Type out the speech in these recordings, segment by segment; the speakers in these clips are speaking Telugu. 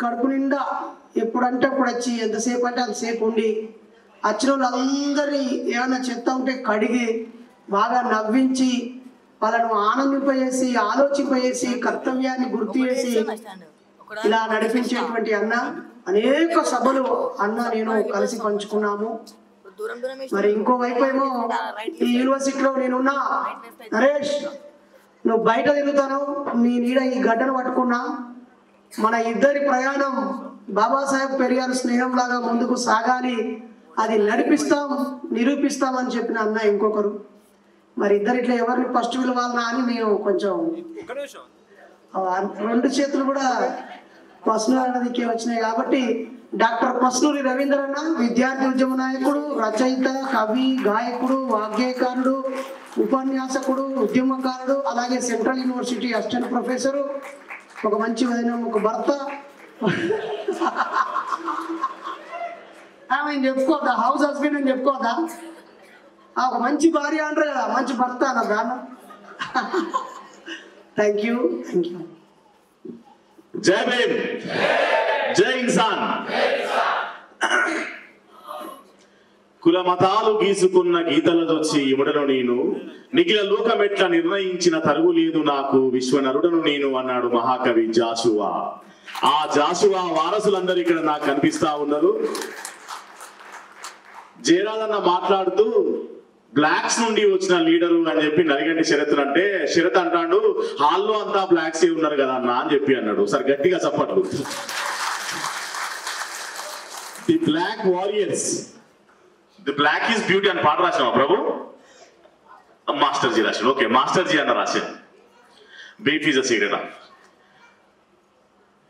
కడుపు నిండా ఎప్పుడంటే అప్పుడు వచ్చి ఎంతసేపు అంటే అంతసేపు ఉండి వచ్చిన వాళ్ళందరినీ ఏమైనా చెత్త ఉంటే కడిగి బాగా నవ్వించి వాళ్ళను ఆనందింపజేసి ఆలోచింపజేసి కర్తవ్యాన్ని గుర్తు చేసి ఇలా నడిపించేటువంటి అన్న అనేక సభలు అన్న నేను కలిసి పంచుకున్నాము. మరి ఇంకో వైపు ఏమో ఈ యూనివర్సిటీలో నేనున్నా, నరేష్ నువ్వు బయట తిరుగుతాను, నీ నీడ ఈ గడ్డను పట్టుకున్నా, మన ఇద్దరి ప్రయాణం బాబాసాహెబ్ పెరియార్ స్నేహం లాగా ముందుకు సాగాలి, అది నడిపిస్తాం నిరూపిస్తామని చెప్పిన అన్న ఇంకొకరు. మరి ఇద్దరిట్లో ఎవరిని ఫస్ట్ పిలవాలనా అని నేను కొంచెం రెండు చేతులు కూడా పసునూరికి వచ్చినాయి కాబట్టి డాక్టర్ పసునూరి రవీంద్ర అన్న విద్యార్థి ఉద్యమ నాయకుడు, రచయిత, కవి, గాయకుడు, వాగ్గేయకారుడు, ఉపన్యాసకుడు, ఉద్యమకారుడు, అలాగే సెంట్రల్ యూనివర్సిటీ అసిస్టెంట్ ప్రొఫెసరు, ఒక మంచి వదిన, ఒక భర్త. ఆమె చెప్పుకోవద్దా, హౌస్ హస్బెండ్ అని చెప్పుకోవద్దా, ఒక మంచి భార్య అంటారు కదా, మంచి భర్త అన్న దాన్ని. Thank you. జై భీమ్, జై ఇన్సాన్. కుల మతాలు గీసుకున్న గీతలదొచ్చి ఇముడను నేను, నిఖిల లోకమెట్ల నిర్ణయించిన తరుగు లేదు నాకు, విశ్వనరుడను నేను అన్నాడు మహాకవి జాషువా. ఆ జాషువా వారసులందరూ ఇక్కడ నాకు కనిపిస్తా ఉన్నారు. జయరాజన్న మాట్లాడుతూ బ్లాక్స్ నుండి వచ్చిన లీడరు అని చెప్పి నరిగంటి శరత్ అంటే, శరత్ అంటాడు హాల్లో అంతా బ్లాక్స్ ఉన్నారు కదా అన్న అని చెప్పి అన్నాడు. సరే గట్టిగా చెప్పట్లు. The black warriors, the black is beauty అని పాట రాసినావా ప్రభు? మాస్టర్ జీ రాశాడు. ఓకే, మాస్టర్ జీ అన్న రాశాడు. Brief is a secret.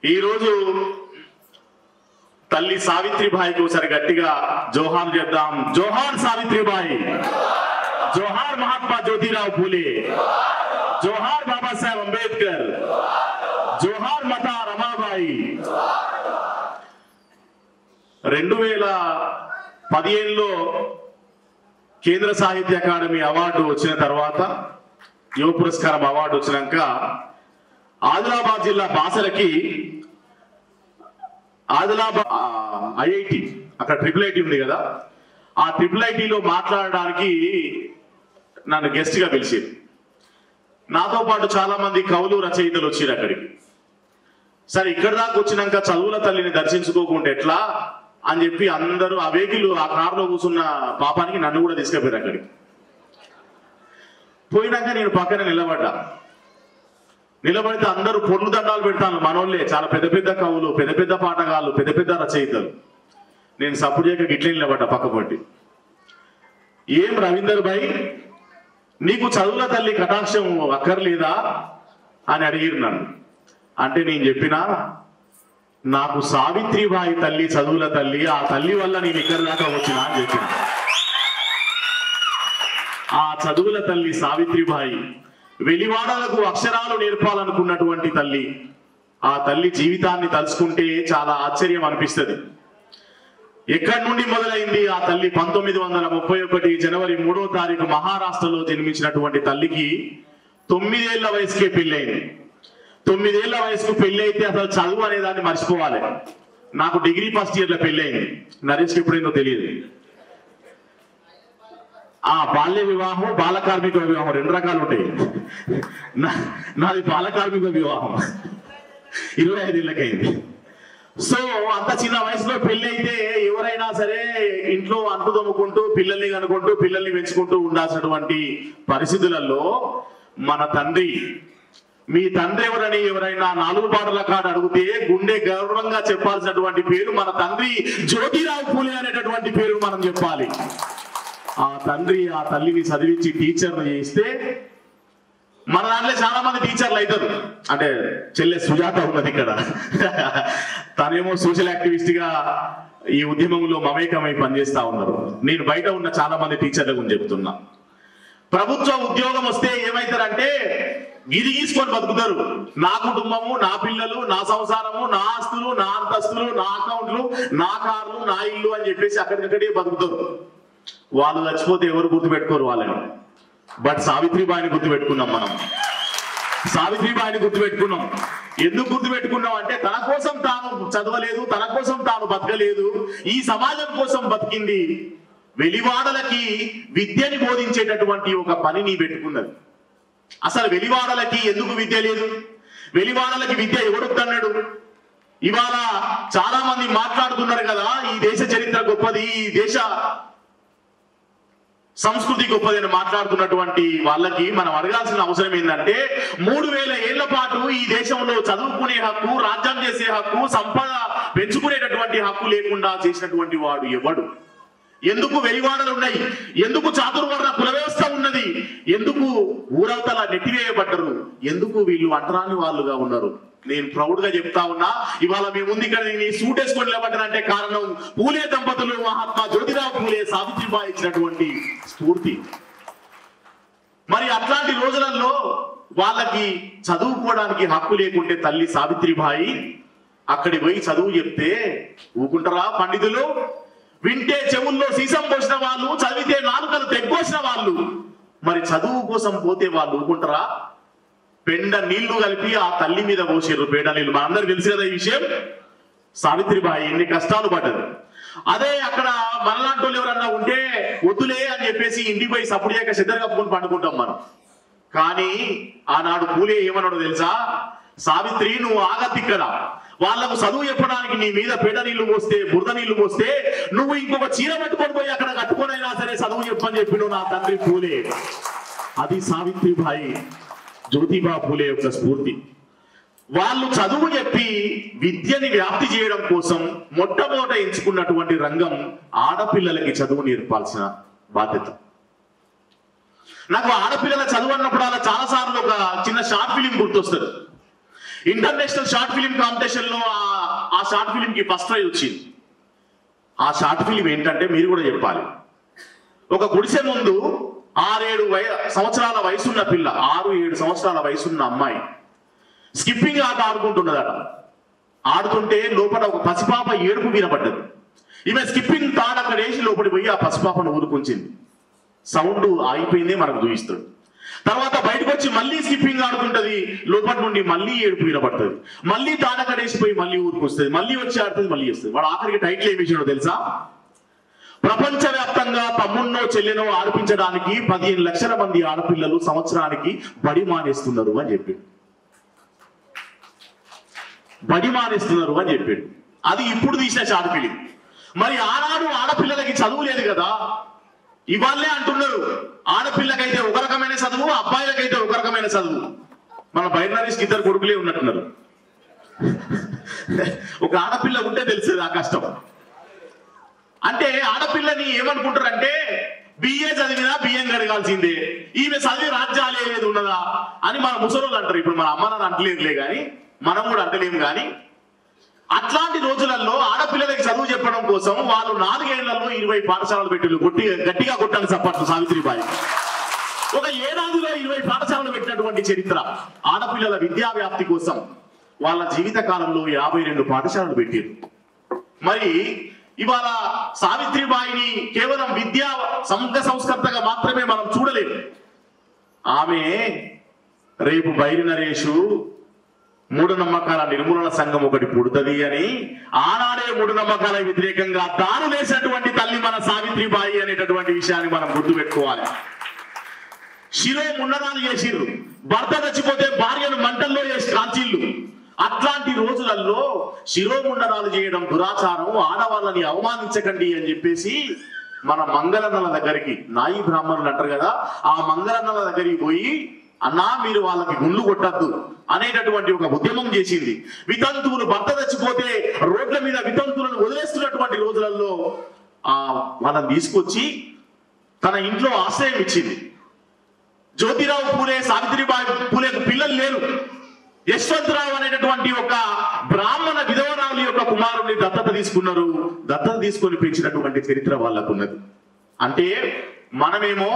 ఈరోజు తల్లి సావిత్రిబాయికి ఒకసారి గట్టిగా జోహార్ చేద్దాం. జోహార్ సావిత్రిబాయి, జోహార్ మహాత్మా జ్యోతిరావు పూలే, జోహార్ బాబాసాహెబ్ అంబేద్కర్, జోహార్ మాతా రమాబాయి. 2015లో కేంద్ర సాహిత్య అకాడమీ అవార్డు వచ్చిన తర్వాత, యువ పురస్కారం అవార్డు వచ్చినాక ఆదిలాబాద్ జిల్లా బాసలకి ఆదిలాబాద్ ఐఐటి, అక్కడ IIIT ఉంది కదా, ఆ IIITలో మాట్లాడడానికి నన్ను గెస్ట్ గా పిలిచారు. నాతో పాటు చాలా మంది కవులు రచయితలు వచ్చారు అక్కడికి. సరే ఇక్కడ దాకా వచ్చినాక చదువుల తల్లిని దర్శించుకోకుండా ఎట్లా అని చెప్పి అందరూ ఆ వెహికల్, ఆ కారులో కూర్చున్న పాపానికి నన్ను కూడా తీసుకుపోయారు అక్కడికి. పోయినాక నేను పక్కన నిలబడితే అందరూ పొర్లు దండాలు పెడతాను. మనోళ్ళే చాలా పెద్ద పెద్ద కవులు, పెద్ద పెద్ద పాటగాళ్ళు, పెద్ద పెద్ద రచయితలు. నేను సప్పుడు చేయక గిట్లే నిలబడ్డా పక్కపట్టి. ఏం రవీందర్ భాయ్, నీకు చదువుల తల్లి కటాక్షం అక్కర్లేదా అని అడిగిరు నన్ను. అంటే నేను చెప్పినా, నాకు సావిత్రిబాయి తల్లి చదువుల తల్లి, ఆ తల్లి వల్ల నేను ఇక్కడ దాకా వచ్చినా అని చెప్పిన. ఆ చదువుల తల్లి సావిత్రిబాయి వెలివాడలకు అక్షరాలు నేర్పాలనుకున్నటువంటి తల్లి. ఆ తల్లి జీవితాన్ని తలుచుకుంటే చాలా ఆశ్చర్యం అనిపిస్తుంది. ఎక్కడి నుండి మొదలైంది ఆ తల్లి? 1931 జనవరి 3వ తారీఖు మహారాష్ట్రలో జన్మించినటువంటి తల్లికి 9 ఏళ్ల వయసుకే పెళ్ళైంది. 9 ఏళ్ల వయసుకు పెళ్లి అయితే అసలు చదువు అనే దాన్ని మర్చిపోవాలి. నాకు డిగ్రీ ఫస్ట్ ఇయర్ లో పెళ్ళైంది. నరేష్కి ఎప్పుడైందో తెలియదు. ఆ బాల్య వివాహం, బాల కార్మిక వివాహం 2 రకాలు ఉంటాయి. నాది బాల కార్మిక వివాహం, 25 ఏళ్ళకైంది. సో అంత చిన్న వయసులో పెళ్లి అయితే ఎవరైనా సరే ఇంట్లో అంటు తమ్ముకుంటూ పిల్లల్ని కనుకుంటూ పిల్లల్ని పెంచుకుంటూ ఉండాల్సినటువంటి పరిస్థితులలో మన తండ్రి, మీ తండ్రి ఎవరని ఎవరైనా 4 పాటల కాడ అడిగితే గుండె గౌరవంగా చెప్పాల్సినటువంటి పేరు మన తండ్రి జ్యోతిరావు పూలే అనేటటువంటి పేరు మనం చెప్పాలి. ఆ తండ్రి ఆ తల్లిని చదివించి టీచర్లు చేస్తే మన దాంట్లో చాలా మంది టీచర్లు అవుతారు. అంటే చెల్లె సుజాత ఉన్నది ఇక్కడ, తనేమో సోషల్ యాక్టివిస్ట్ గా ఈ ఉద్యమంలో మమేకమై పనిచేస్తా ఉన్నారు. నేను బయట ఉన్న చాలా మంది టీచర్ల గురించి చెప్తున్నా. ప్రభుత్వ ఉద్యోగం వస్తే ఏమైతారంటే గిరి గీసుకొని బతుకుతారు. నా కుటుంబము, నా పిల్లలు, నా సంసారము, నా ఆస్తులు, నా అంతస్తులు, నా అకౌంట్లు, నా కార్లు, నా ఇల్లు అని చెప్పేసి అక్కడికక్కడే బతుకుతారు. వాళ్ళు చచ్చిపోతే ఎవరు గుర్తుపెట్టుకోరు వాళ్ళని. బట్ సావిత్రిబాయిని గుర్తుపెట్టుకున్నాం మనం. సావిత్రిబాయిని గుర్తుపెట్టుకున్నాం. ఎందుకు గుర్తుపెట్టుకున్నాం అంటే తన కోసం తాను చదవలేదు, తన కోసం తాను బతకలేదు, ఈ సమాజం కోసం బతికింది. వెలివాడలకి విద్యని బోధించేటటువంటి ఒక పనిని పెట్టుకున్నది. అసలు వెలివాడలకి ఎందుకు విద్య లేదు? వెలివాడలకి విద్య ఎవడొద్దన్నాడు? ఇవాళ చాలా మంది మాట్లాడుతున్నారు కదా, ఈ దేశ చరిత్ర గొప్పది, ఈ దేశ సంస్కృతి గొప్పది అని మాట్లాడుతున్నటువంటి వాళ్ళకి మనం అడగాల్సిన అవసరం ఏంటంటే 3000 ఏళ్ల పాటు ఈ దేశంలో చదువుకునే హక్కు, రాజ్యం చేసే హక్కు, సంపద పెంచుకునేటటువంటి హక్కు లేకుండా చేసినటువంటి వాడు ఎవడు? ఎందుకు వెలివాడలు ఉన్నాయి? ఎందుకు చాతుర్వర్ణ కుల వ్యవస్థ ఉన్నది? ఎందుకు ఊరవతల నెట్టివేయబడ్డరు? ఎందుకు వీళ్ళు అంటరాని వాళ్ళుగా ఉన్నారు? నేను ప్రౌడ్ గా చెప్తా ఉన్నా, ఇవాళ మీ ముందు ఇక్కడ నేను సూట్ వేసుకొని నిలబడ్డానంటే కారణం పూలే దంపతులు, మహాత్మా జ్యోతిరావు పూలే, సావిత్రిబాయి ఇచ్చినటువంటి స్ఫూర్తి. మరి అట్లాంటి రోజులలో వాళ్ళకి చదువుకోవడానికి హక్కు లేకుంటే తల్లి సావిత్రిబాయి అక్కడికి పోయి చదువు చెప్తే ఊకుంటారా పండితులు? వింటే చెవుల్లో సీసం పోసిన వాళ్ళు, చదివితే నాలుకలు తెగ్గోసిన వాళ్ళు, మరి చదువు కోసం పోతే వాళ్ళు ఊకుంటారా? పెండ నీళ్లు కలిపి ఆ తల్లి మీద పోసారు, పేడ నీళ్లు. మనందరికి తెలుసు కదా ఈ విషయం. సావిత్రిబాయి ఎన్ని కష్టాలు పడ్డది. అదే అక్కడ మనలాంటి వాళ్ళు ఎవరన్నా ఉంటే వద్దులే అని చెప్పేసి ఇంటికి పోయి సప్పుడు చేయక సిద్ధంగా కప్పుకొని పండుకుంటాం మనం. కానీ ఆనాడు పూలే ఏమన్నాడో తెలుసా? సావిత్రి, నువ్వు ఆగతిక్కడ వాళ్ళకు చదువు చెప్పడానికి నీ మీద పేడ నీళ్లు పోస్తే, బురద నీళ్లు పోస్తే నువ్వు ఇంకొక చీర పట్టుకొని పోయి అక్కడ కట్టుకొనైనా సరే చదువు చెప్పని చెప్పిన నా తండ్రి పూలే. అది సావిత్రిబాయి, జ్యోతిబా పూలే యొక్క స్ఫూర్తి. వాళ్ళు చదువు చెప్పి విద్యని వ్యాప్తి చేయడం కోసం మొట్టమొదట ఎంచుకున్నటువంటి రంగం ఆడపిల్లలకి చదువు నేర్పాల్సిన బాధ్యత. నాకు ఆడపిల్లల చదువు అన్నప్పుడు అలా చాలా సార్లు ఒక చిన్న షార్ట్ ఫిలిం గుర్తొస్తుంది. ఇంటర్నేషనల్ షార్ట్ ఫిలిం కాంపిటీషన్ లో ఆ షార్ట్ ఫిలిం కి ఫస్ట్ ప్రైజ్ వచ్చింది. ఆ షార్ట్ ఫిలిం ఏంటంటే మీరు కూడా చెప్పాలి. ఒక గుడిసె ముందు 6-7 సంవత్సరాల వయసున్న పిల్ల, 6-7 సంవత్సరాల వయసున్న అమ్మాయి స్కిప్పింగ్ ఆట ఆడుకుంటున్నదట. ఆడుతుంటే లోపల ఒక పసిపాప ఏడుపు వినపడ్డది. ఈమె స్కిప్పింగ్ తాడు అక్కడ వేసి లోపలి పోయి ఆ పసిపాపను ఊరుకుంచింది. సౌండ్ ఆగిపోయిందే మనకు చూపిస్తాడు. తర్వాత బయటకు వచ్చి మళ్ళీ స్కిప్పింగ్ ఆడుతుంటది, లోపటి నుండి మళ్ళీ ఏడుపు వినపడుతుంది. మళ్ళీ తాడకడేసిపోయి మళ్ళీ ఊరుకొస్తుంది, మళ్ళీ వచ్చి ఆడుతుంది, మళ్ళీ వస్తుంది. వాడు ఆఖరికి టైటిల్ ఏమి ఇచ్చాడో తెలుసా? ప్రపంచవ్యాప్తంగా తమ్మున్నో చెల్లెనో ఆడిపించడానికి 15 లక్షల మంది ఆడపిల్లలు సంవత్సరానికి బడి మానేస్తున్నారు అని చెప్పాడు. బడి మానేస్తున్నారు అని చెప్పాడు. అది ఇప్పుడు తీసిన షార్ట్ ఫిలిం. మరి ఆనాడు ఆడపిల్లలకి చదువు లేదు కదా, ఇవాళ్ళే అంటున్నారు ఆడపిల్లకైతే ఒక రకమైన చదువు, అబ్బాయిలకైతే ఒక రకమైన చదువు. మన బైనరీస్కి 2 కొడుకులే ఉన్నట్టున్నారు. ఒక ఆడపిల్ల ఉంటే తెలుస్తుంది ఆ కష్టం. అంటే ఆడపిల్లని ఏమనుకుంటారంటే బిఏ చదివినా బియ్యం కడగాల్సిందే, ఈమె చదివి రాజ్యాలే లేదు ఉన్నదా అని మన ముసలోళ్ళు అంటారు. ఇప్పుడు మన అమ్మ నాన్న అంటలేదులే కానీ మనం కూడా అంటలేము. కానీ అట్లాంటి రోజులలో ఆడపిల్లలకి చదువు చెప్పడం కోసం వాళ్ళు 4 ఏళ్లలో 20 పాఠశాలలు పెట్టిళ్ళు. గట్టిగా కొట్టాలి చప్పట్లు సావిత్రిబాయి. ఒక ఏడాదిలో 20 పాఠశాలలు పెట్టినటువంటి చరిత్ర. ఆడపిల్లల విద్యా వ్యాప్తి కోసం వాళ్ళ జీవిత కాలంలో 52 పాఠశాలలు పెట్టారు. మరి ఇవాళ సావిత్రిబాయిని కేవలం విద్యా సంఘ సంస్కర్తగా మాత్రమే మనం చూడలేము. ఆమె రేపు బైరి నరేషు మూఢనమ్మకాల నిర్మూలన సంఘం ఒకటి పుడుతుంది అని ఆనాడే మూఢనమ్మకాల వ్యతిరేకంగా దారులేసినటువంటి తల్లి మన సావిత్రిబాయి అనేటటువంటి విషయాన్ని మనం గుర్తుపెట్టుకోవాలి. శిరో మున్నరాలు చేసిర్రు, భర్త చచ్చిపోతే భార్యను మంటల్లో వేసి కాల్చిళ్ళు. అట్లాంటి రోజులలో శిరోముండరాలు చేయడం దురాచారం, ఆడవాళ్ళని అవమానించకండి అని చెప్పేసి మన మంగళన్నల దగ్గరికి, నాయి బ్రాహ్మణులు అంటారు కదా, ఆ మంగళన్నల దగ్గరికి పోయి అన్నా మీరు వాళ్ళకి గుండ్లు కొట్టద్దు అనేటటువంటి ఒక ఉద్యమం చేసింది. వితంతువులు భర్త చచ్చిపోతే రోడ్ల మీద వితంతువులను వదిలేస్తున్నటువంటి రోజులలో వాళ్ళని తీసుకొచ్చి తన ఇంట్లో ఆశ్రయం ఇచ్చింది. జ్యోతిరావు పూలే, సావిత్రిబాయి పూలేకు పిల్లలు లేరు. యశ్వంతరావు అనేటటువంటి ఒక బ్రాహ్మణ విధవరాలు యొక్క కుమారుని దత్తత తీసుకున్నారు. దత్తత తీసుకొని పెంచినటువంటి చరిత్ర వాళ్ళకు ఉన్నది. అంటే మనమేమో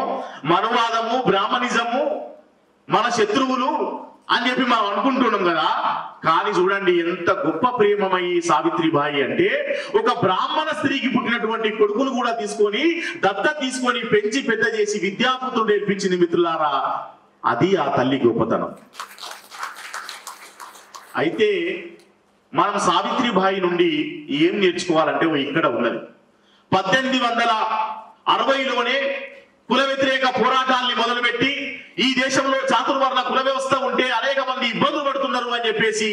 మనువాదము, బ్రాహ్మణిజము మన శత్రువులు అని చెప్పి మనం అనుకుంటున్నాం కదా. కానీ చూడండి ఎంత గొప్ప ప్రేమమయ్యి సావిత్రిబాయి అంటే ఒక బ్రాహ్మణ స్త్రీకి పుట్టినటువంటి కొడుకును కూడా తీసుకొని దత్తత తీసుకొని పెంచి పెద్ద చేసి విద్యాబుద్ధులు నేర్పించింది. మిత్రులారా, అది ఆ తల్లి గొప్పతనం. అయితే మనం సావిత్రిబాయి నుండి ఏం నేర్చుకోవాలంటే ఇక్కడ ఉన్నది. 1860లోనే కుల వ్యతిరేక పోరాటాల్ని మొదలుపెట్టి ఈ దేశంలో చాతుర్వర్ణ కుల వ్యవస్థ ఉంటే అనేక మంది ఇబ్బందులు పడుతున్నారు అని చెప్పేసి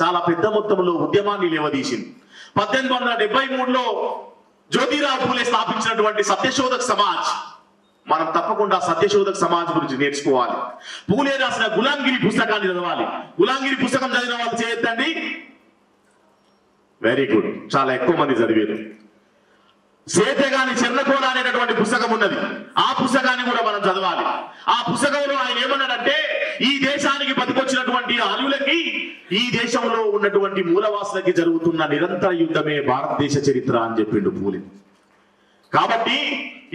చాలా పెద్ద మొత్తంలో ఉద్యమాన్ని లేవదీసింది. 1873లో జ్యోతిరావు పూలే స్థాపించినటువంటి సత్యశోధక్ సమాజ్, మనం తప్పకుండా సత్యశోధక్ సమాజ్ గురించి నేర్చుకోవాలి. పూలే రాసిన గులాంగిరి పుస్తకాన్ని చదవాలి. గులాంగిరి పుస్తకం చదివిన వాళ్ళు చేయొద్దండి. వెరీ గుడ్, చాలా ఎక్కువ మంది చదివారు. సేతగాని చెర్లకోల అనేటటువంటి పుస్తకం ఉన్నది, ఆ పుస్తకాన్ని కూడా మనం చదవాలి. ఆ పుస్తకంలో ఆయన ఏమన్నాడంటే, ఈ దేశానికి బతికొచ్చినటువంటి ఆర్యులకి ఈ దేశంలో ఉన్నటువంటి మూలవాసులకి జరుగుతున్న నిరంతర యుద్ధమే భారతదేశ చరిత్ర అని చెప్పిండు పూలే. కాబట్టి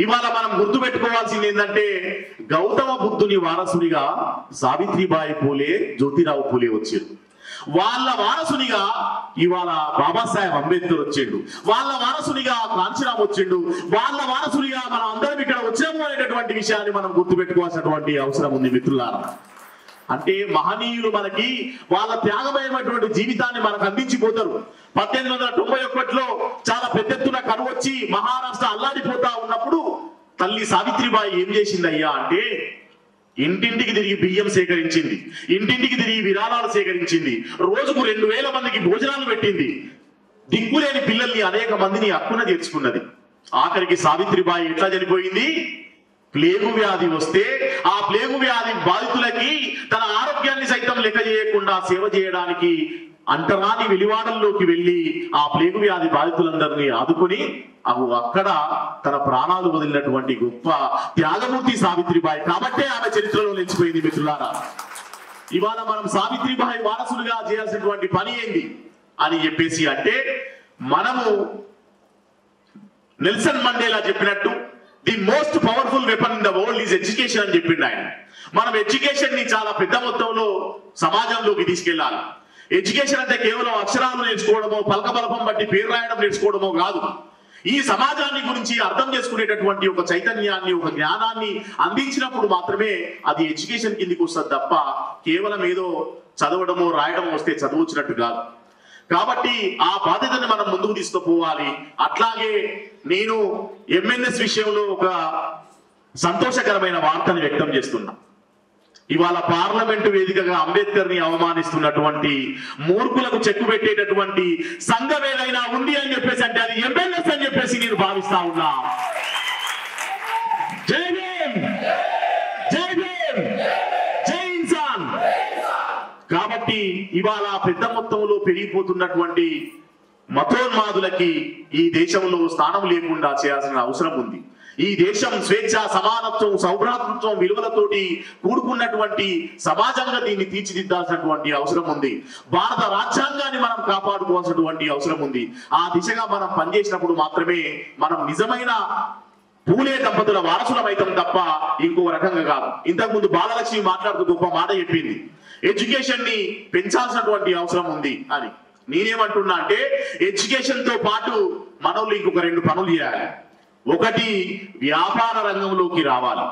ఇవాళ మనం గుర్తుపెట్టుకోవాల్సింది ఏంటంటే, గౌతమ బుద్ధుని వారసునిగా సావిత్రిబాయి పూలే, జ్యోతిరావు పూలే వచ్చారు. వాళ్ళ వారసునిగా ఇవాళ బాబాసాహెబ్ అంబేద్కర్ వచ్చిండు, వాళ్ళ వారసునిగా కాంచీరామ్ వచ్చిండు, వాళ్ళ వారసునిగా మనం అందరం ఇక్కడ వచ్చాము అనేటటువంటి విషయాన్ని మనం గుర్తుపెట్టుకోవాల్సినటువంటి అవసరం ఉంది మిత్రులారా. అంటే మహనీయులు మనకి వాళ్ళ త్యాగమయమైనటువంటి జీవితాన్ని మనకు అందించిపోతారు. 1891లో చాలా పెద్ద ఎత్తున కరువు వచ్చి మహారాష్ట్ర అల్లాడిపోతా ఉన్నప్పుడు తల్లి సావిత్రిబాయి ఏం చేసిందయ్యా అంటే, ఇంటింటికి తిరిగి బియ్యం సేకరించింది, ఇంటింటికి తిరిగి విరాళాలు సేకరించింది, రోజుకు 2000 మందికి భోజనాలు పెట్టింది, దిక్కులేని పిల్లల్ని అనేక మందిని హక్కున చేర్చుకున్నది. ఆఖరికి సావిత్రిబాయి ఎట్లా చనిపోయింది? ప్లేగు వ్యాధి వస్తే ఆ ప్లేగు వ్యాధి బాధితులకి తన ఆరోగ్యాన్ని సైతం లెక్క చేయకుండా సేవ చేయడానికి అంటరాని వెలివాడల్లోకి వెళ్లి ఆ ప్లేగు వ్యాధి బాధితులందరినీ ఆదుకుని అక్కడ తన ప్రాణాలు వదిలినటువంటి గొప్ప త్యాగమూర్తి సావిత్రిబాయి. కాబట్టే ఆమె చరిత్రలో నిలిచిపోయింది మిత్రులారా. ఇవాళ మనం సావిత్రిబాయి వారసులుగా చేయాల్సినటువంటి పని ఏంది అని చెప్పేసి అంటే, మనము నెల్సన్ మండేలా చెప్పినట్టు the most powerful weapon in the world is education అని చెప్పిండు ఆయన. మనం ఎడ్యుకేషన్ ని చాలా పెద్ద మొత్తంలో సమాజంలోకి తీసుకెళ్లాలి. ఎడ్యుకేషన్ అంటే కేవలం అక్షరాలు నేర్చుకోవడమో, పలకబలపం బట్టి పేరు రాయడం నేర్చుకోవడమో కాదు. ఈ సమాజాన్ని గురించి అర్థం చేసుకునేటటువంటి ఒక చైతన్యాన్ని, ఒక జ్ఞానాన్ని అందించినప్పుడు మాత్రమే అది ఎడ్యుకేషన్ కిందికి వస్తుంది తప్ప కేవలం ఏదో చదవడమో రాయడమో వస్తే చదువు వచ్చినట్టు కాదు. కాబట్టి ఆ బాధ్యతను మనం ముందుకు తీసుకుపోవాలి. అట్లాగే నేను ఎంఎన్ఎస్ విషయంలో ఒక సంతోషకరమైన వార్తను వ్యక్తం చేస్తున్నా. ఇవాళ పార్లమెంటు వేదికగా అంబేద్కర్ ని అవమానిస్తున్నటువంటి మూర్ఖులకు చెక్కు పెట్టేటటువంటి సంఘం ఏదైనా ఉంది అని చెప్పేసి అంటే అది ఎంఎన్ఎస్ అని చెప్పేసి నేను భావిస్తా ఉన్నా. జై భీమ్, జై భీమ్, జై ఇన్సాన్. కాబట్టి ఇవాళ పెద్ద మొత్తంలో పెరిగిపోతున్నటువంటి మతోన్మాదులకి ఈ దేశంలో స్థానం లేకుండా చేయాల్సిన అవసరం ఉంది. ఈ దేశం స్వేచ్ఛ, సమానత్వం, సౌభ్రాతృత్వం విలువలతోటి కూడుకున్నటువంటి సమాజంగా దీన్ని తీర్చిదిద్దాల్సినటువంటి అవసరం ఉంది. భారత రాజ్యాంగాన్ని మనం కాపాడుకోవాల్సినటువంటి అవసరం ఉంది. ఆ దిశగా మనం పనిచేసినప్పుడు మాత్రమే మనం నిజమైన పూలే దంపతుల వారసులమైతం తప్ప ఇంకో రకంగా కాదు. ఇంతకుముందు బాలలక్ష్మి మాట్లాడుతూ గొప్ప మాట చెప్పింది, ఎడ్యుకేషన్ ని పెంచాల్సినటువంటి అవసరం ఉంది అని. నేనేమంటున్నా అంటే, ఎడ్యుకేషన్ తో పాటు మనోళ్ళు ఇంకొక 2 పనులు చేయాలి. ఒకటి, వ్యాపార రంగంలోకి రావాలి.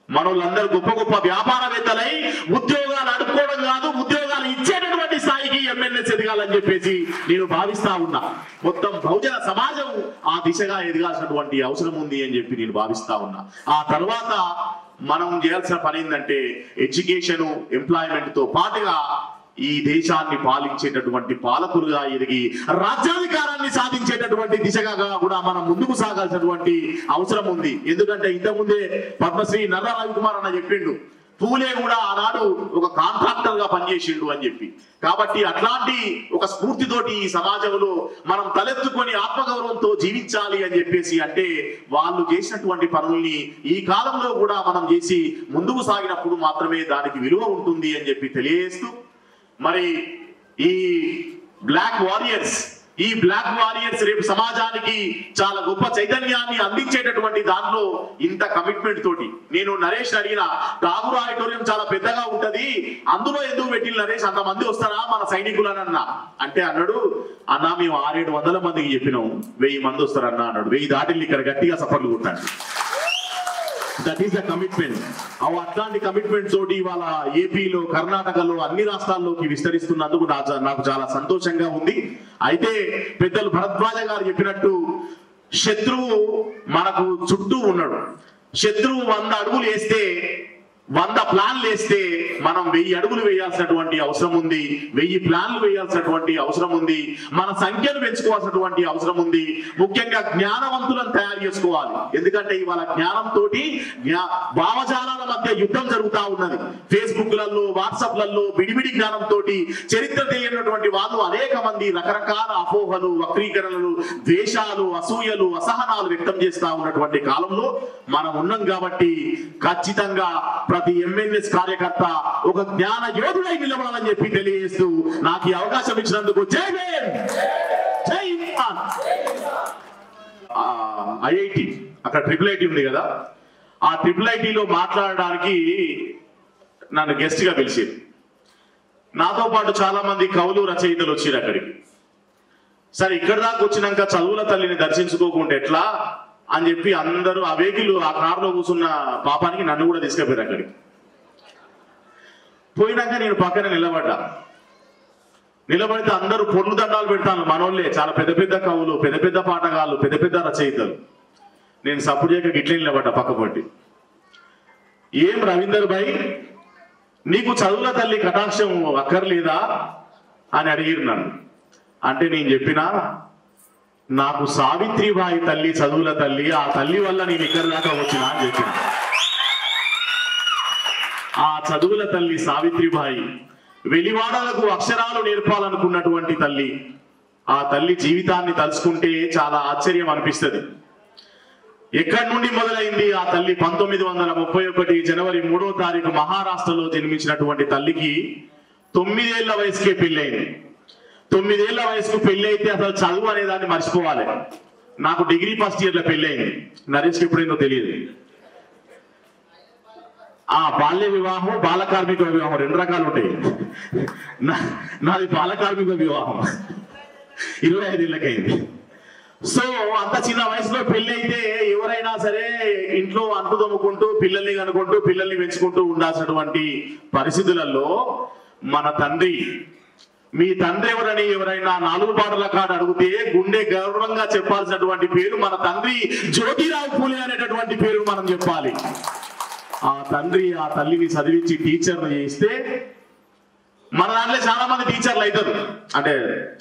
మనోళ్ళందరూ గొప్ప గొప్ప వ్యాపారవేత్తలై ఉద్యోగాలు అడుక్కోవడం కాదు, ఉద్యోగాలు ఇచ్చేటటువంటి స్థాయికి ఎంఎన్ఎస్ ఎదగాలని చెప్పేసి నేను భావిస్తా ఉన్నా. మొత్తం బహుజన సమాజం ఆ దిశగా ఎదగాల్సినటువంటి అవసరం ఉంది అని చెప్పి నేను భావిస్తా ఉన్నా. ఆ తర్వాత మనం చేయాల్సిన పని ఏంటంటే, ఎడ్యుకేషన్, ఎంప్లాయ్మెంట్ తో పాటుగా ఈ దేశాన్ని పాలించేటటువంటి పాలకులుగా ఎదిగి రాజ్యాధికారాన్ని సాధించేటటువంటి దిశగా కూడా మనం ముందుకు సాగాల్సినటువంటి అవసరం ఉంది. ఎందుకంటే ఇంతకుముందే పద్మశ్రీ నర్రా రవికుమార్ అన్న చెప్పిండు, పూలే కూడా ఆనాడు ఒక కాంట్రాక్టర్ గా పనిచేసిండు అని చెప్పి. కాబట్టి అట్లాంటి ఒక స్ఫూర్తితోటి ఈ సమాజంలో మనం తలెత్తుకొని ఆత్మగౌరవంతో జీవించాలి అని చెప్పేసి అంటే, వాళ్ళు చేసినటువంటి పనుల్ని ఈ కాలంలో కూడా మనం చేసి ముందుకు సాగినప్పుడు మాత్రమే దానికి విలువ ఉంటుంది అని చెప్పి తెలియజేస్తూ, మరి ఈ బ్లాక్ వారియర్స్ రేపు సమాజానికి చాలా గొప్ప చైతన్యాన్ని అందించేటటువంటి దాంట్లో ఇంత కమిట్మెంట్ తోటి నేను నరేష్ అడిగిన, ఠాగూర్ ఆడిటోరియం చాలా పెద్దగా ఉంటది, అందులో ఎందుకు పెట్టిన నరేష్, అంతమంది వస్తారా మన సైనికులు అని అన్నా. అంటే అన్నాడు, అన్న మేము 600-700 మందికి చెప్పినాం, 1000 మంది వస్తారన్నా అన్నాడు. 1000 దాటిల్ని ఇక్కడ గట్టిగా సఫర్లు కొట్టాడు. That is the commitment. అట్లాంటి కమిట్మెంట్ తోటి ఇవాళ ఏపీలో, కర్ణాటకలో, అన్ని రాష్ట్రాల్లోకి విస్తరిస్తున్నందుకు నాకు చాలా సంతోషంగా ఉంది. అయితే పెద్దలు భరద్వాజ గారు చెప్పినట్టు శత్రువు మనకు చుట్టూ ఉన్నాడు. శత్రువు 100 అడుగులు వేస్తే 100 ప్లాన్లు వేస్తే మనం 1000 అడుగులు వేయాల్సినటువంటి అవసరం ఉంది, 1000 ప్లాన్లు వేయాల్సినటువంటి అవసరం ఉంది, మన సంఖ్యను పెంచుకోవాల్సినటువంటి అవసరం ఉంది. ముఖ్యంగా జ్ఞానవంతులను తయారు చేసుకోవాలి. ఎందుకంటే ఇవాళ జ్ఞానంతో భావజాలాల మధ్య యుద్ధం జరుగుతూ ఉన్నది. ఫేస్బుక్లలో, వాట్సాప్లలో బిడిబిడి జ్ఞానంతో చరిత్ర తెలియనటువంటి వాళ్ళు అనేక మంది రకరకాల అపోహలు, వక్రీకరణలు, ద్వేషాలు, అసూయలు, అసహనాలు వ్యక్తం చేస్తూ ఉన్నటువంటి కాలంలో మనం ఉన్నాం. కాబట్టి ఖచ్చితంగా ప్రతి ఎంఎన్ఎస్ కార్యకర్త ఒక జ్ఞాన యోధుడై నిలబడాలని చెప్పి తెలియజేస్తూ నాకు ఈ అవకాశం ఇచ్చినందుకు జై భీమ్, జై హింద్. ఐఐటి అక్కడ IIIT ఉంది కదా, ఆ IIITలో మాట్లాడడానికి నన్ను గెస్ట్ గా పిలిచారు. నాతో పాటు చాలా మంది కవులు, రచయితలు వచ్చారు అక్కడికి. సరే ఇక్కడ దాకా వచ్చినాక చదువుల తల్లిని దర్శించుకోకుండా ఎట్లా అని చెప్పి అందరూ ఆ వెహికల్, ఆ కారులో కూర్చున్న పాపానికి నన్ను కూడా తీసుకెళ్ళారు. అక్కడికి పోయినాక నేను పక్కన నిలబడితే అందరూ పొర్లు దండాలు పెడతాను. మనోళ్ళే చాలా పెద్ద పెద్ద కవులు, పెద్ద పెద్ద పాటగాళ్ళు, పెద్ద పెద్ద రచయితలు. నేను సపోర్ట్ చేయక గిట్లే నిలబడ్డా పక్కపట్టి. ఏం రవీందర్ భాయ్, నీకు చదువుల తల్లి కటాక్షం అక్కర్లేదా అని అడిగిరు నన్ను. అంటే నేను చెప్పినా, నాకు సావిత్రిబాయి తల్లి చదువుల తల్లి, ఆ తల్లి వల్ల నేను ఇక్కడ దాకా వచ్చినా అని చెప్పిన. ఆ చదువుల తల్లి సావిత్రిబాయి వెలివాడలకు అక్షరాలు నేర్పాలనుకున్నటువంటి తల్లి. ఆ తల్లి జీవితాన్ని తలుచుకుంటే చాలా ఆశ్చర్యం అనిపిస్తుంది. ఎక్కడి నుండి మొదలైంది ఆ తల్లి? 1931 జనవరి 3వ తారీఖు మహారాష్ట్రలో జన్మించినటువంటి తల్లికి 9 ఏళ్ల వయసుకే పెళ్ళైంది. 9 ఏళ్ల వయసుకు పెళ్లి అయితే అసలు చదువు అనే దాన్ని మర్చిపోవాలి. నాకు డిగ్రీ ఫస్ట్ ఇయర్ లో పెళ్ళయింది. నరేష్కి ఎప్పుడైందో తెలియదు. బాల్య వివాహం, బాల కార్మిక వివాహం 2 రకాలు ఉంటాయి. నాది బాల కార్మిక వివాహం, 25 ఏళ్ళకైంది. సో అంత చిన్న వయసులో పెళ్లి అయితే ఎవరైనా సరే ఇంట్లో అంటు తమ్ముకుంటూ, పిల్లల్ని కనుకుంటూ, పిల్లల్ని పెంచుకుంటూ ఉండాల్సినటువంటి పరిస్థితులలో మన తండ్రి, మీ తండ్రి ఎవరని ఎవరైనా 4 పాటల కాడ అడిగితే గుండె గౌరవంగా చెప్పాల్సినటువంటి పేరు మన తండ్రి జ్యోతిరావు పూలే అనేటటువంటి పేరు మనం చెప్పాలి. ఆ తండ్రి ఆ తల్లిని చదివించి టీచర్లు చేస్తే మన దాంట్లో చాలా మంది టీచర్లు అవుతారు. అంటే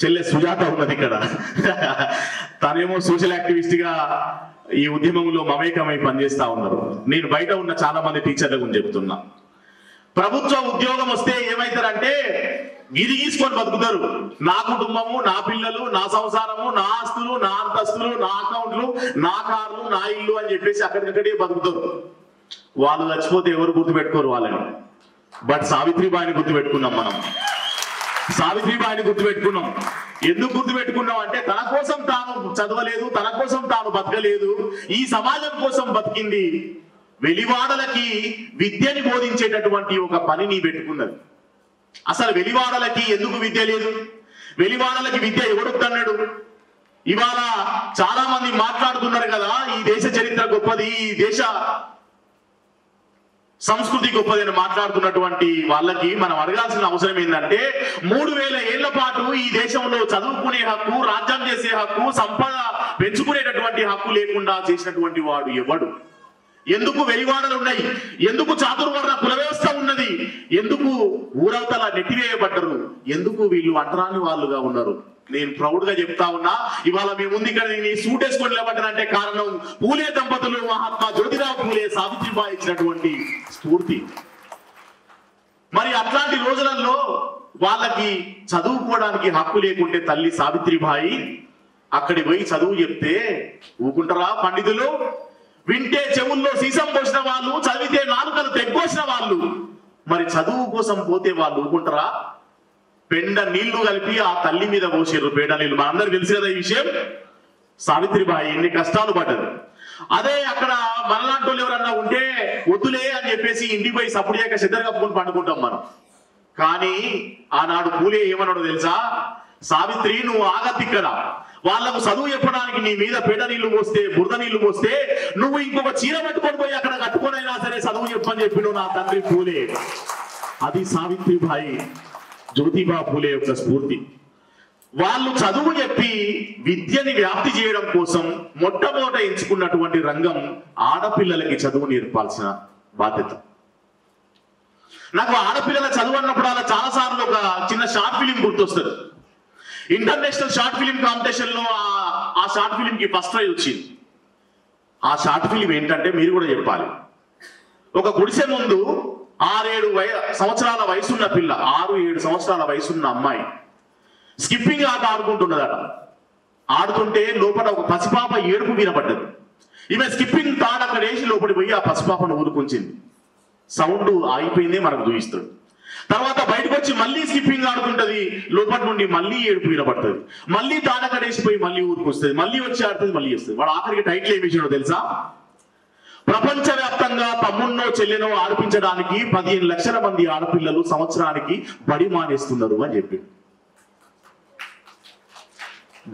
చెల్లె సుజాత ఉన్నది ఇక్కడ, తనేమో సోషల్ యాక్టివిస్ట్ గా ఈ ఉద్యమంలో మమేకమై పనిచేస్తా ఉన్నారు. నేను బయట ఉన్న చాలా మంది టీచర్ల గురించి చెప్తున్నా. ప్రభుత్వ ఉద్యోగం వస్తే ఏమైతారంటే గిరి గీసుకొని బతుకుతారు. నా కుటుంబము, నా పిల్లలు, నా సంసారము, నా ఆస్తులు, నా అంతస్తులు, నా అకౌంట్లు, నా కార్లు, నా ఇల్లు అని చెప్పేసి అక్కడికక్కడే బతుకుతారు. వాళ్ళు చచ్చిపోతే ఎవరు గుర్తుపెట్టుకోరు వాళ్ళని. బట్ సావిత్రిబాయిని గుర్తుపెట్టుకున్నాం మనం. సావిత్రిబాయిని గుర్తుపెట్టుకున్నాం. ఎందుకు గుర్తుపెట్టుకున్నాం అంటే తన కోసం తాను చదవలేదు, తన కోసం తాను బతకలేదు, ఈ సమాజం కోసం బతికింది. వెలివాడలకి విద్యని బోధించేటటువంటి ఒక పనిని పెట్టుకున్నది. అసలు వెలివాడలకి ఎందుకు విద్య లేదు? వెలివాడలకి విద్య ఎవడొద్దన్నాడు? ఇవాళ చాలా మంది మాట్లాడుతున్నారు కదా, ఈ దేశ చరిత్ర గొప్పది, ఈ దేశ సంస్కృతి గొప్పది అని మాట్లాడుతున్నటువంటి వాళ్ళకి మనం అడగాల్సిన అవసరం ఏంటంటే, 3000 ఏళ్ల పాటు ఈ దేశంలో చదువుకునే హక్కు, రాజ్యం చేసే హక్కు, సంపద పెంచుకునేటటువంటి హక్కు లేకుండా చేసినటువంటి వాడు ఎవడు? ఎందుకు వెలివాడలు ఉన్నాయి? ఎందుకు చాతుర్వర్ణ కుల వ్యవస్థ ఉన్నది? ఎందుకు ఊరవతల నెట్టివేయబడ్డరు? ఎందుకు వీళ్ళు అంటరాని వాళ్ళుగా ఉన్నారు? నేను ప్రౌడ్ గా చెప్తా ఉన్నా, ఇవాళ మేము ముందు ఇక్కడ సూట్ వేసుకొని నిలబడ్డానంటే కారణం పూలే దంపతులు, మహాత్మా జ్యోతిరావు పూలే, సావిత్రిబాయి ఇచ్చినటువంటి స్ఫూర్తి. మరి అట్లాంటి రోజులలో వాళ్ళకి చదువుకోవడానికి హక్కు లేకుంటే తల్లి సావిత్రిబాయి అక్కడి పోయి చదువు చెప్తే ఊకుంటారా పండితులు? వింటే చెవుల్లో సీసం పోసిన వాళ్ళు, చదివితే నాలుకలు తెగ్గోసిన వాళ్ళు, మరి చదువు కోసం పోతే వాళ్ళు ఊకుంటారా? పెండ నీళ్లు కలిపి ఆ తల్లి మీద పోసారు, పేడ నీళ్లు. మనందరికి తెలుసు కదా ఈ విషయం. సావిత్రిబాయి ఎన్ని కష్టాలు పడ్డది. అదే అక్కడ మనలాంటి వాళ్ళు ఎవరన్నా ఉంటే వద్దులే అని చెప్పేసి ఇంటికి పోయి సప్పుడు చేయక సిద్ధంగా కప్పుకొని పండుకుంటాం మనం. కానీ ఆనాడు పూలే ఏమన్నాడో తెలుసా? సావిత్రి, నువ్వు ఆగద్దు ఇక్కడ. వాళ్ళకు చదువు చెప్పడానికి నీ మీద పేడ నీళ్లు పోస్తే బురద నీళ్లు పోస్తే నువ్వు ఇంకొక చీర పట్టుకొని పోయి అక్కడ కట్టుకొనైనా సరే చదువు చెప్పని చెప్పిండు నా తండ్రి పూలే. అది సావిత్రిబాయి జ్యోతిబా పూలే యొక్క స్ఫూర్తి. వాళ్ళు చదువు చెప్పి విద్యని వ్యాప్తి చేయడం కోసం మొట్టమొదట ఎంచుకున్నటువంటి రంగం ఆడపిల్లలకి చదువు నేర్పాల్సిన బాధ్యత. నాకు ఆడపిల్లల చదువు అన్నప్పుడు అలా చాలా సార్లు ఒక చిన్న షార్ట్ ఫిలిం గుర్తొస్తుంది. ఇంటర్నేషనల్ షార్ట్ ఫిలిం కాంపిటీషన్ లో ఆ షార్ట్ ఫిలిం కి ఫస్ట్ ప్రైజ్ వచ్చింది. ఆ షార్ట్ ఫిలిం ఏంటంటే మీరు కూడా చెప్పాలి. ఒక గుడిసె ముందు 6-7 సంవత్సరాల వయసున్న పిల్ల, 6-7 సంవత్సరాల వయసున్న అమ్మాయి స్కిప్పింగ్ ఆట ఆడుకుంటున్నదట. ఆడుతుంటే లోపల ఒక పసిపాప ఏడుపు వినపడ్డది. ఈమె స్కిప్పింగ్ తాడు అక్కడ వేసి లోపలి పోయి ఆ పసిపాపను ఊరుకుంచింది. సౌండ్ ఆగిపోయింది, మనకు చూపిస్తాడు. తర్వాత బయటకు వచ్చి మళ్ళీ స్కిప్పింగ్ ఆడుతుంటది, లోపల నుండి మళ్ళీ ఏడుపు వినపడుతుంది. మళ్ళీ తాడకడేసిపోయి మళ్ళీ ఊరుకొస్తుంది, మళ్ళీ వచ్చి ఆడుతుంది, మళ్ళీ వస్తుంది. వాడు ఆఖరికి టైటిల్ ఏమి ఇచ్చాడో తెలుసా? ప్రపంచవ్యాప్తంగా తమ్మున్నో చెల్లెనో ఆడిపించడానికి 15 లక్షల మంది ఆడపిల్లలు సంవత్సరానికి బడి మానేస్తున్నారు అని చెప్పాడు.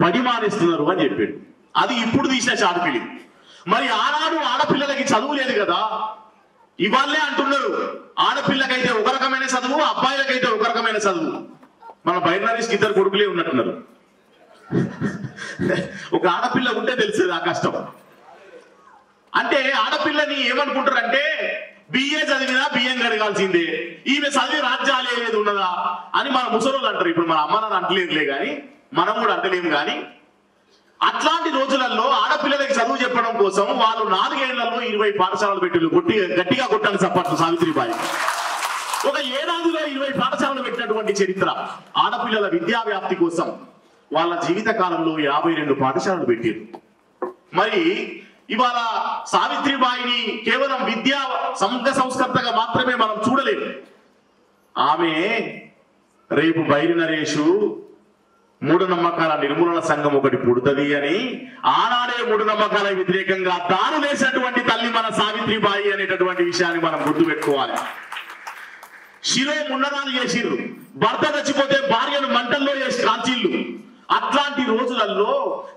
బడి మానేస్తున్నారు అని చెప్పాడు. అది ఇప్పుడు తీసిన షార్ట్ ఫిలిం. మరి ఆనాడు ఆడపిల్లలకి చదువు లేదు కదా, ఇవాళ్ళే అంటున్నారు ఆడపిల్లకైతే ఒక రకమైన చదువు, అబ్బాయిలకైతే ఒక రకమైన చదువు. మన బైనరీస్కి 2 కొడుకులే ఉన్నట్టున్నారు. ఒక ఆడపిల్ల ఉంటే తెలిసేది ఆ కష్టం. అంటే ఆడపిల్లని ఏమనుకుంటారంటే బిఏ చదివినా బియ్యం కడగాల్సిందే, ఈమె చదివి రాజ్యాలే లేదు ఉన్నదా అని మన ముసలోళ్ళు అంటారు. ఇప్పుడు మన అమ్మ నాన్న అంటలేదులే కానీ మనం కూడా అంటలేము. కానీ అట్లాంటి రోజులలో ఆడపిల్లలకి చదువు చెప్పడం కోసం వాళ్ళు 4 ఏళ్లలో 20 పాఠశాలలు పెట్టారు. గట్టిగా కొట్టాలి సప్పట్లు సావిత్రిబాయి. ఒక ఏడాదిలో 20 పాఠశాలలు పెట్టినటువంటి చరిత్ర. ఆడపిల్లల విద్యా వ్యాప్తి కోసం వాళ్ళ జీవిత కాలంలో 52 పాఠశాలలు పెట్టారు. మరి ఇవాళ సావిత్రిబాయిని కేవలం విద్యా సంఘ సంస్కర్తగా మాత్రమే మనం చూడలేము. ఆమె రేపు బైరి నరేషు మూఢనమ్మకాల నిర్మూలన సంఘం ఒకటి పుడుతుంది అని ఆనాడే మూఢనమ్మకాల వ్యతిరేకంగా తాను వేసినటువంటి తల్లి మన సావిత్రిబాయి అనేటటువంటి విషయాన్ని మనం గుర్తుపెట్టుకోవాలి. శిరో మున్నరాలు చేసిర్రు, భర్త చచ్చిపోతే భార్యను మంటల్లో చేసి కాల్చిళ్ళు. అట్లాంటి రోజులలో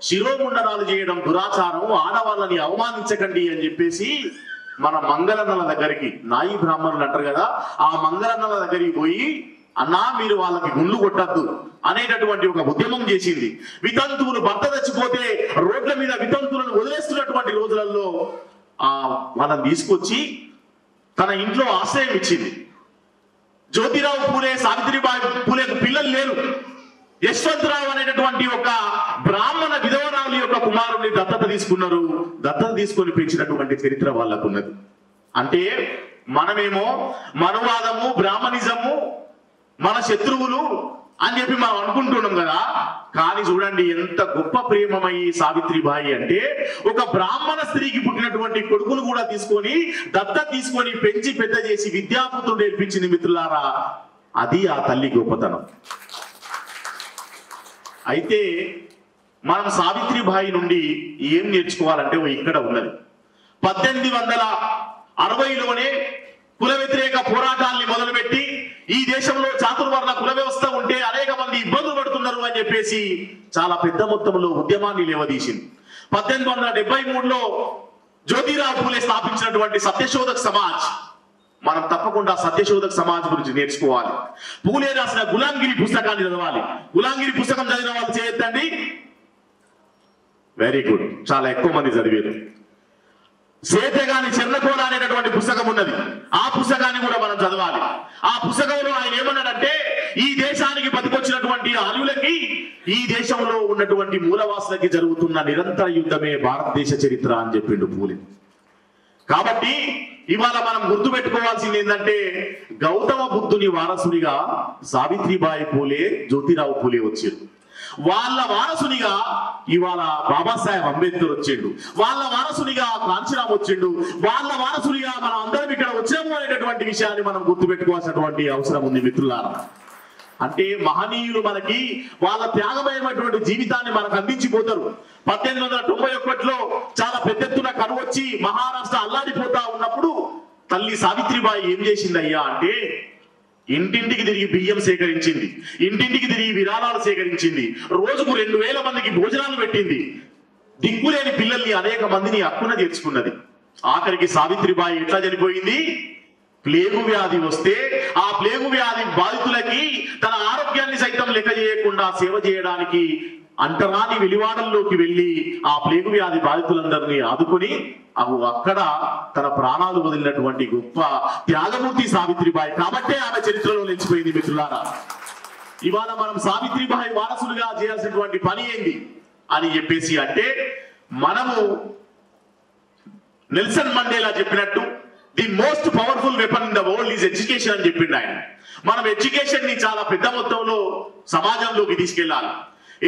శిరోముండనాలు చేయడం దురాచారం, ఆడవాళ్ళని అవమానించకండి అని చెప్పేసి మన మంగళన్నల దగ్గరికి, నాయి బ్రాహ్మణులు అంటారు కదా, ఆ మంగళన్నల దగ్గరికి పోయి అన్నా మీరు వాళ్ళకి గుండ్లు కొట్టద్దు అనేటటువంటి ఒక ఉద్యమం చేసింది. వితంతువులు భర్త చచ్చిపోతే రోడ్ల మీద వితంతువులను వదిలేస్తున్నటువంటి రోజులలో వాళ్ళని తీసుకొచ్చి తన ఇంట్లో ఆశ్రయం ఇచ్చింది. జ్యోతిరావు పూలే, సావిత్రిబాయి పూలేకు పిల్లలు లేరు. యశ్వంతరావు అనేటటువంటి ఒక బ్రాహ్మణ విధవరావుల యొక్క కుమారుని దత్తత తీసుకున్నారు. దత్తత తీసుకొని పెంచినటువంటి చరిత్ర వాళ్ళకున్నది. అంటే మనమేమో మనువాదము, బ్రాహ్మణిజము మన శత్రువులు అని చెప్పి మనం అనుకుంటున్నాం కదా. కానీ చూడండి ఎంత గొప్ప ప్రేమమయ్యి సావిత్రిబాయి అంటే, ఒక బ్రాహ్మణ స్త్రీకి పుట్టినటువంటి కొడుకును కూడా తీసుకొని దత్తత తీసుకొని పెంచి పెద్ద చేసి విద్యాపుత్రుడు నేర్పించింది. మిత్రులారా, అది ఆ తల్లి గొప్పతనం. అయితే మనం సావిత్రిబాయి నుండి ఏం నేర్చుకోవాలంటే ఇక్కడ ఉన్నది. 1860లోనే కుల వ్యతిరేక పోరాటాల్ని మొదలుపెట్టి ఈ దేశంలో చాతుర్వర్ణ కుల వ్యవస్థ ఉంటే అనేక మంది ఇబ్బందులు పడుతున్నారు అని చెప్పేసి చాలా పెద్ద మొత్తంలో ఉద్యమాన్ని లేవదీసింది. 1873లో జ్యోతిరావు పూలే స్థాపించినటువంటి సత్యశోధక్ సమాజ్, మనం తప్పకుండా సత్యశోధక్ సమాజ్ గురించి నేర్చుకోవాలి. పూలే రాసిన గులాంగిరి పుస్తకాన్ని చదవాలి. గులాంగిరి పుస్తకం చదివిన వాళ్ళు చేయొద్దండి. వెరీ గుడ్, చాలా ఎక్కువ మంది చదివారు. సేతగాని చెన్నకోల అనేటటువంటి పుస్తకం ఉన్నది, ఆ పుస్తకాన్ని కూడా మనం చదవాలి. ఆ పుస్తకంలో ఆయన ఏమన్నాడంటే, ఈ దేశానికి బతికొచ్చినటువంటి ఆర్యులకి ఈ దేశంలో ఉన్నటువంటి మూలవాసులకి జరుగుతున్న నిరంతర యుద్ధమే భారతదేశ చరిత్ర అని చెప్పిండు పూలే. కాబట్టి ఇవాళ మనం గుర్తుపెట్టుకోవాల్సింది ఏంటంటే, గౌతమ బుద్ధుని వారసునిగా సావిత్రిబాయి పూలే, జ్యోతిరావు పూలే వచ్చారు. వాళ్ళ వారసునిగా ఇవాళ బాబాసాహెబ్ అంబేద్కర్ వచ్చిండు, వాళ్ళ వారసునిగా కాంచీరామ్ వచ్చిండు, వాళ్ళ వారసునిగా మనం అందరం ఇక్కడ వచ్చాము అనేటటువంటి విషయాన్ని మనం గుర్తుపెట్టుకోవాల్సినటువంటి అవసరం ఉంది మిత్రులారా. అంటే మహనీయులు మనకి వాళ్ళ త్యాగమయమైనటువంటి జీవితాన్ని మనకు అందించిపోతారు. 1891లో చాలా పెద్ద ఎత్తున కరువు వచ్చి మహారాష్ట్ర అల్లాడిపోతా ఉన్నప్పుడు తల్లి సావిత్రిబాయి ఏం చేసిందయ్యా అంటే, ఇంటింటికి తిరిగి బియ్యం సేకరించింది, ఇంటింటికి తిరిగి విరాళాలు సేకరించింది, రోజుకు 2000 మందికి భోజనాలు పెట్టింది, దిక్కులేని పిల్లల్ని అనేక మందిని హక్కున చేర్చుకున్నది. ఆఖరికి సావిత్రిబాయి ఎట్లా చనిపోయింది? ప్లేగు వ్యాధి వస్తే ఆ ప్లేగు వ్యాధి బాధితులకి తన ఆరోగ్యాన్ని సైతం లెక్క చేయకుండా సేవ చేయడానికి అంటరాని వెలివాడల్లోకి వెళ్లి ఆ ప్లేగు వ్యాధి బాధితులందరినీ ఆదుకొని అక్కడ తన ప్రాణాలు వదిలినటువంటి గొప్ప త్యాగమూర్తి సావిత్రిబాయి. కాబట్టే ఆమె చరిత్రలో నిలిచిపోయింది. మిత్రులారా, ఇవాళ మనం సావిత్రిబాయి వారసులుగా చేయాల్సినటువంటి పని ఏంది అని చెప్పేసి అంటే, మనము నెల్సన్ మండేలా చెప్పినట్టు the most powerful weapon in the world is education అని చెప్పిండు ఆయన. మనం ఎడ్యుకేషన్ ని చాలా పెద్ద మొత్తంలో సమాజంలోకి తీసుకెళ్లాలి.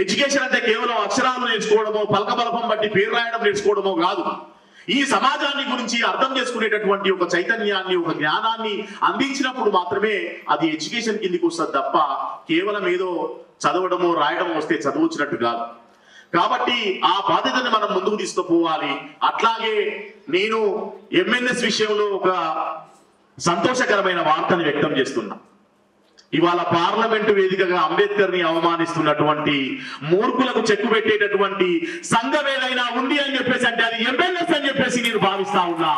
ఎడ్యుకేషన్ అంటే కేవలం అక్షరాలు నేర్చుకోవడమో, పలకబలపం బట్టి పేరు రాయడం నేర్చుకోవడమో కాదు. ఈ సమాజాన్ని గురించి అర్థం చేసుకునేటటువంటి ఒక చైతన్యాన్ని, ఒక జ్ఞానాన్ని అందించినప్పుడు మాత్రమే అది ఎడ్యుకేషన్ కిందికి వస్తుంది తప్ప కేవలం ఏదో చదవడమో రాయడమో వస్తే చదువుచ్చినట్టు కాదు. కాబట్టి ఆ బాధ్యతను మనం ముందుకు తీసుకుపోవాలి. అట్లాగే నేను ఎంఎన్ఎస్ విషయంలో ఒక సంతోషకరమైన వార్తను వ్యక్తం చేస్తున్నా. ఇవాళ పార్లమెంటు వేదికగా అంబేద్కర్ ని అవమానిస్తున్నటువంటి మూర్ఖులకు చెక్కు పెట్టేటటువంటి సంఘం ఏదైనా ఉంది అని చెప్పేసి అంటే అది ఎంఎన్ఎస్ అని చెప్పేసి నేను భావిస్తా ఉన్నా.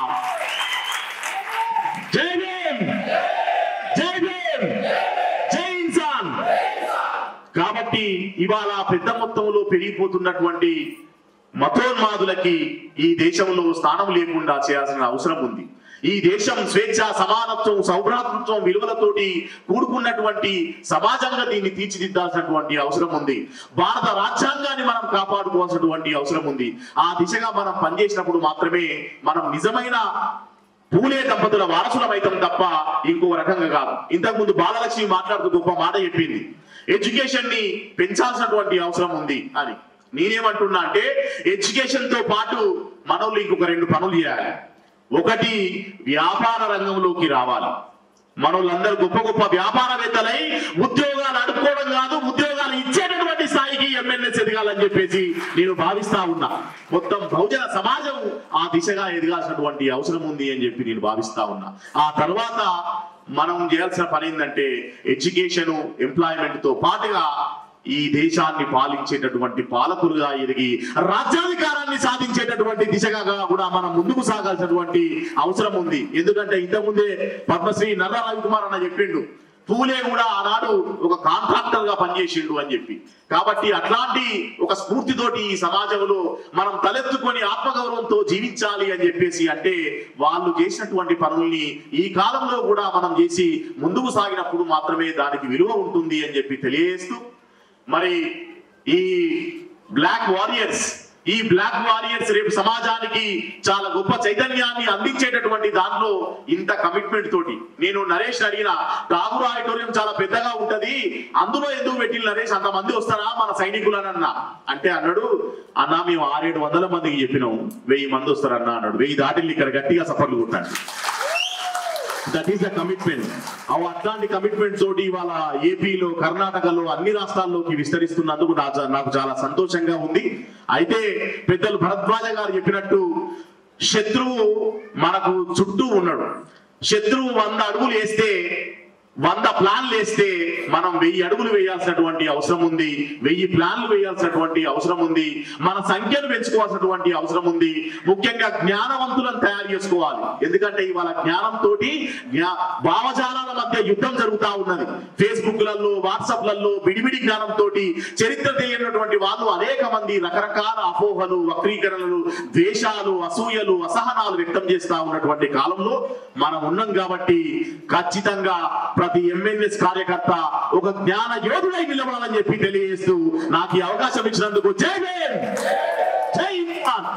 జై భీమ్, జై భీమ్, జై ఇన్సాన్. కాబట్టి ఇవాళ పెద్ద మొత్తంలో పెరిగిపోతున్నటువంటి మతోన్మాదులకి ఈ దేశంలో స్థానం లేకుండా చేయాల్సిన అవసరం ఉంది. ఈ దేశం స్వేచ్ఛ, సమానత్వం, సౌభ్రాతృత్వం విలువలతోటి కూడుకున్నటువంటి సమాజంగా దీన్ని తీర్చిదిద్దాల్సినటువంటి అవసరం ఉంది. భారత రాజ్యాంగాన్ని మనం కాపాడుకోవాల్సినటువంటి అవసరం ఉంది. ఆ దిశగా మనం పనిచేసినప్పుడు మాత్రమే మనం నిజమైన పూలే దంపతుల వారసులమైతం తప్ప ఇంకో రకంగా కాదు. ఇంతకుముందు బాలలక్ష్మి మాట్లాడుతూ గొప్ప మాట చెప్పింది, ఎడ్యుకేషన్ ని పెంచాల్సినటువంటి అవసరం ఉంది అని. నేనేమంటున్నా అంటే ఎడ్యుకేషన్ తో పాటు మనోళ్ళు ఇంకొక 2 పనులు చేయాలి. ఒకటి, వ్యాపార రంగంలోకి రావాలి. మనోళ్ళందరూ గొప్ప గొప్ప వ్యాపారవేత్తలై ఉద్యోగాలు అడుక్కోవడం కాదు, ఉద్యోగాలు ఇచ్చేటటువంటి స్థాయికి ఎంఎన్ఎస్ ఎదగాలని చెప్పేసి నేను భావిస్తా ఉన్నా. మొత్తం బహుజన సమాజం ఆ దిశగా ఎదగాల్సినటువంటి అవసరం ఉంది అని చెప్పి నేను భావిస్తా ఉన్నా. ఆ తర్వాత మనం చేయాల్సిన పని ఏంటంటే ఎడ్యుకేషన్, ఎంప్లాయ్మెంట్ తో పాటుగా ఈ దేశాన్ని పాలించేటటువంటి పాలకులుగా ఎదిగి రాజ్యాధికారాన్ని సాధించేటటువంటి దిశగా కూడా మనం ముందుకు సాగాల్సినటువంటి అవసరం ఉంది. ఎందుకంటే ఇంతకుముందే పద్మశ్రీ నర్రా రవికుమార్ అన్న చెప్పిండు, పూలే కూడా ఆనాడు ఒక కాంట్రాక్టర్ గా పనిచేసిండు అని చెప్పి. కాబట్టి అట్లాంటి ఒక స్ఫూర్తితోటి ఈ సమాజంలో మనం తలెత్తుకొని ఆత్మగౌరవంతో జీవించాలి అని చెప్పేసి అంటే వాళ్ళు చేసినటువంటి పనుల్ని ఈ కాలంలో కూడా మనం చేసి ముందుకు సాగినప్పుడు మాత్రమే దానికి విలువ ఉంటుంది అని చెప్పి తెలియజేస్తూ, మరి ఈ బ్లాక్ వారియర్స్ రేపు సమాజానికి చాలా గొప్ప చైతన్యాన్ని అందించేటటువంటి దాంట్లో ఇంత కమిట్మెంట్ తోటి నేను నరేష్ అడిగిన, ఠాగూర్ ఆడిటోరియం చాలా పెద్దగా ఉంటది, అందులో ఎందుకు పెట్టిన నరేష్, అంతమంది వస్తారా మన సైనికులనన్నా అంటే అన్నాడు, అన్నా మేము 600-700 మందికి చెప్పినాం, 1000 మంది వస్తారన్నా అన్నాడు. 1000 దాటిల్ని ఇక్కడ గట్టిగా సఫర్లు కొట్టాడు. That is the commitment. అట్లాంటి కమిట్మెంట్ తోటి ఇవాళ ఏపీలో, కర్ణాటకలో, అన్ని రాష్ట్రాల్లోకి విస్తరిస్తున్నందుకు నాకు చాలా సంతోషంగా ఉంది. అయితే పెద్దలు భరద్వాజ గారు చెప్పినట్టు శత్రువు మనకు చుట్టూ ఉన్నాడు. శత్రువు 100 అడుగులు వేస్తే 100 ప్లాన్లు వేస్తే మనం 1000 అడుగులు వేయాల్సినటువంటి అవసరం ఉంది, 1000 ప్లాన్లు వేయాల్సినటువంటి అవసరం ఉంది, మన సంఖ్యను పెంచుకోవాల్సినటువంటి అవసరం ఉంది. ముఖ్యంగా జ్ఞానవంతులను తయారు చేసుకోవాలి. ఎందుకంటే ఇవాళ జ్ఞానంతో భావజాలాల మధ్య యుద్ధం జరుగుతూ ఉన్నది. ఫేస్బుక్లలో, వాట్సాప్లలో బిడిబిడి జ్ఞానంతో చరిత్ర తెలియనటువంటి వాళ్ళు అనేక మంది రకరకాల అపోహలు, వక్రీకరణలు, ద్వేషాలు, అసూయలు, అసహనాలు వ్యక్తం చేస్తా ఉన్నటువంటి కాలంలో మనం ఉన్నాం. కాబట్టి ఖచ్చితంగా ప్రతి ఎంఎన్ఎస్ కార్యకర్త ఒక జ్ఞాన యోధుడై నిలబడాలని చెప్పి తెలియజేస్తూ నాకు ఈ అవకాశం ఇచ్చినందుకు జై భీమ్, జై ఇన్సాన్.